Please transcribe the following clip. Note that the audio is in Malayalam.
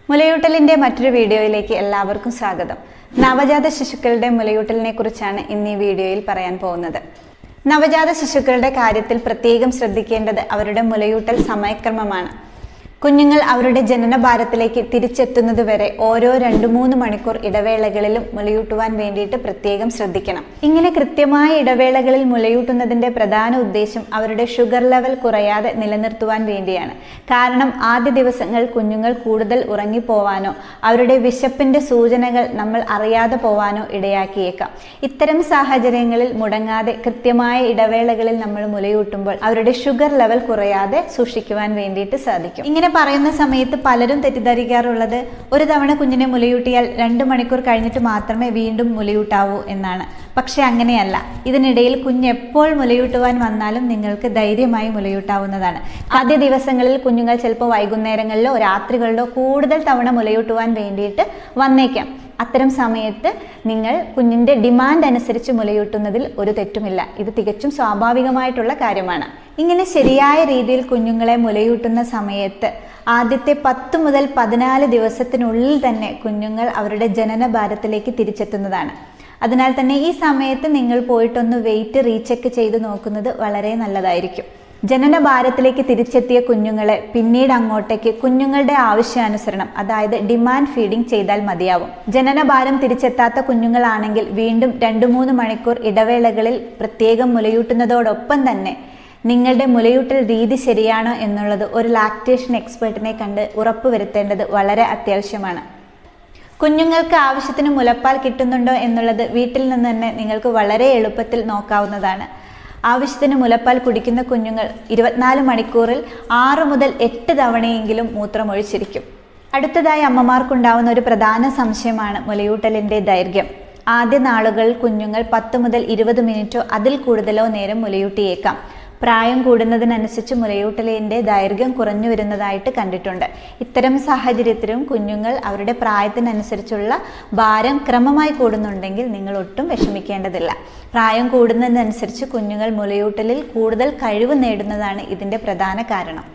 മുലയൂട്ടലിന്റെ മറ്റൊരു വീഡിയോയിലേക്ക് എല്ലാവർക്കും സ്വാഗതം. നവജാത ശിശുക്കളുടെ മുലയൂട്ടലിനെ കുറിച്ചാണ് ഇന്ന് ഈ വീഡിയോയിൽ പറയാൻ പോകുന്നത്. നവജാത ശിശുക്കളുടെ കാര്യത്തിൽ പ്രത്യേകം ശ്രദ്ധിക്കേണ്ടത് അവരുടെ മുലയൂട്ടൽ സമയക്രമമാണ്. കുഞ്ഞുങ്ങൾ അവരുടെ ജനനഭാരത്തിലേക്ക് തിരിച്ചെത്തുന്നതുവരെ ഓരോ 2-3 മണിക്കൂർ ഇടവേളകളിലും മുലയൂട്ടുവാൻ വേണ്ടിയിട്ട് പ്രത്യേകം ശ്രദ്ധിക്കണം. ഇങ്ങനെ കൃത്യമായ ഇടവേളകളിൽ മുലയൂട്ടുന്നതിന്റെ പ്രധാന ഉദ്ദേശം അവരുടെ ഷുഗർ ലെവൽ കുറയാതെ നിലനിർത്തുവാൻ വേണ്ടിയാണ്. കാരണം ആദ്യ ദിവസങ്ങൾ കുഞ്ഞുങ്ങൾ കൂടുതൽ ഉറങ്ങിപ്പോവാനോ അവരുടെ വിശപ്പിന്റെ സൂചനകൾ നമ്മൾ അറിയാതെ പോവാനോ ഇടയാക്കിയേക്കാം. ഇത്തരം സാഹചര്യങ്ങളിൽ മുടങ്ങാതെ കൃത്യമായ ഇടവേളകളിൽ നമ്മൾ മുലയൂട്ടുമ്പോൾ അവരുടെ ഷുഗർ ലെവൽ കുറയാതെ സൂക്ഷിക്കുവാൻ വേണ്ടിയിട്ട് സാധിക്കും. ഇങ്ങനെ പറയുന്ന സമയത്ത് പലരും തെറ്റിദ്ധരിക്കാറുള്ളത് ഒരു തവണ കുഞ്ഞിനെ മുലയൂട്ടിയാൽ 2 മണിക്കൂർ കഴിഞ്ഞിട്ട് മാത്രമേ വീണ്ടും മുലയൂട്ടാവൂ എന്നാണ്. പക്ഷെ അങ്ങനെയല്ല. ഇതിനിടയിൽ കുഞ്ഞ് എപ്പോൾ മുലയൂട്ടുവാൻ വന്നാലും നിങ്ങൾക്ക് ധൈര്യമായി മുലയൂട്ടാവുന്നതാണ്. ആദ്യ ദിവസങ്ങളിൽ കുഞ്ഞുങ്ങൾ ചിലപ്പോൾ വൈകുന്നേരങ്ങളിലോ രാത്രികളിലോ കൂടുതൽ തവണ മുലയൂട്ടുവാൻ വേണ്ടിയിട്ട് വന്നേക്കാം. അത്തരം സമയത്ത് നിങ്ങൾ കുഞ്ഞിൻ്റെ ഡിമാൻഡ് അനുസരിച്ച് മുലയൂട്ടുന്നതിൽ ഒരു തെറ്റുമില്ല. ഇത് തികച്ചും സ്വാഭാവികമായിട്ടുള്ള കാര്യമാണ്. ഇങ്ങനെ ശരിയായ രീതിയിൽ കുഞ്ഞുങ്ങളെ മുലയൂട്ടുന്ന സമയത്ത് ആദ്യത്തെ 10 മുതൽ 14 ദിവസത്തിനുള്ളിൽ തന്നെ കുഞ്ഞുങ്ങൾ അവരുടെ ജനനഭാരത്തിലേക്ക് തിരിച്ചെത്തുന്നതാണ്. അതിനാൽ തന്നെ ഈ സമയത്ത് നിങ്ങൾ പോയിട്ടൊന്ന് വെയിറ്റ് റീചെക്ക് ചെയ്ത് നോക്കുന്നത് വളരെ നല്ലതായിരിക്കും. ജനനഭാരത്തിലേക്ക് തിരിച്ചെത്തിയ കുഞ്ഞുങ്ങളെ പിന്നീട് അങ്ങോട്ടേക്ക് കുഞ്ഞുങ്ങളുടെ ആവശ്യാനുസരണം, അതായത് ഡിമാൻഡ് ഫീഡിംഗ് ചെയ്താൽ മതിയാവും. ജനനഭാരം തിരിച്ചെത്താത്ത കുഞ്ഞുങ്ങളാണെങ്കിൽ വീണ്ടും 2-3 മണിക്കൂർ ഇടവേളകളിൽ പ്രത്യേകം മുലയൂട്ടുന്നതോടൊപ്പം തന്നെ നിങ്ങളുടെ മുലയൂട്ടൽ രീതി ശരിയാണോ എന്നുള്ളത് ഒരു ലാക്ടേഷൻ എക്സ്പെർട്ടിനെ കണ്ട് ഉറപ്പുവരുത്തേണ്ടത് വളരെ അത്യാവശ്യമാണ്. കുഞ്ഞുങ്ങൾക്ക് ആവശ്യത്തിന് മുലപ്പാൽ കിട്ടുന്നുണ്ടോ എന്നുള്ളത് വീട്ടിൽ നിന്ന് തന്നെ നിങ്ങൾക്ക് വളരെ എളുപ്പത്തിൽ നോക്കാവുന്നതാണ്. ആവശ്യത്തിന് മുലപ്പാൽ കുടിക്കുന്ന കുഞ്ഞുങ്ങൾ 24 മണിക്കൂറിൽ 6 മുതൽ 8 തവണയെങ്കിലും മൂത്രമൊഴിച്ചിരിക്കും. അടുത്തതായി അമ്മമാർക്കുണ്ടാവുന്ന ഒരു പ്രധാന സംശയമാണ് മുലയൂട്ടലിൻ്റെ ദൈർഘ്യം. ആദ്യ നാളുകളിൽ കുഞ്ഞുങ്ങൾ 10 മുതൽ 20 മിനിറ്റോ അതിൽ കൂടുതലോ നേരം മുലയൂട്ടിയേക്കാം. പ്രായം കൂടുന്നതിനനുസരിച്ച് മുലയൂട്ടലിൻ്റെ ദൈർഘ്യം കുറഞ്ഞു വരുന്നതായിട്ട് കണ്ടിട്ടുണ്ട്. ഇത്തരം സാഹചര്യത്തിലും കുഞ്ഞുങ്ങൾ അവരുടെ പ്രായത്തിനനുസരിച്ചുള്ള ഭാരം ക്രമമായി കൂടുന്നുണ്ടെങ്കിൽ നിങ്ങൾ ഒട്ടും വിഷമിക്കേണ്ടതില്ല. പ്രായം കൂടുന്നതിനനുസരിച്ച് കുഞ്ഞുങ്ങൾ മുലയൂട്ടലിൽ കൂടുതൽ കഴിവ് നേടുന്നതാണ് ഇതിൻ്റെ പ്രധാന കാരണം.